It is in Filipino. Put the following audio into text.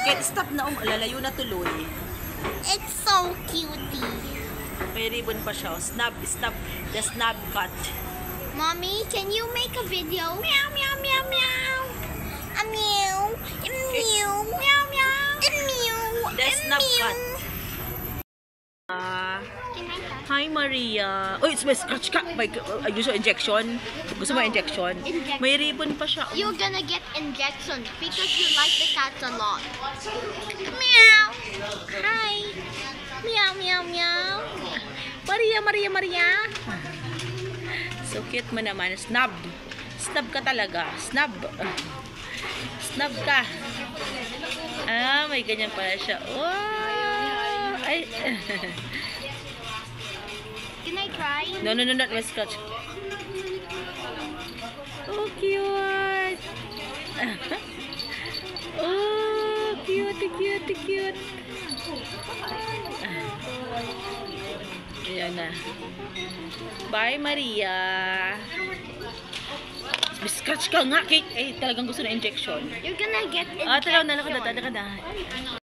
Kaya stop na, lalayo na tuloy. It's so cutie. May ribbon pa siya. Snap, the snap cut. Mommy, can you make a video? Meow, meow, meow, meow. A meow. A meow. Meow, meow. A meow. The snap cut. Can I touch? Hi, Maria. Uy, may scratch ka. Gusto injection? Gusto mo injection? Injection. May ribbon pa siya. You're gonna get injection because you like the cats a lot. Meow. Hi. Meow, meow, meow. Maria. So cute mo naman. Snub. Snub ka talaga. Snub. Snub ka. Ah, may ganyan pala siya. Wow. Ay. Can I try? No. Let's scratch. Oh, cute. Oh, cute. Ayan na. Bye, Maria. Scratch ka nga, Kate. Eh, talagang gusto na injection. You're gonna get injection. Ah, talagang nalakad na.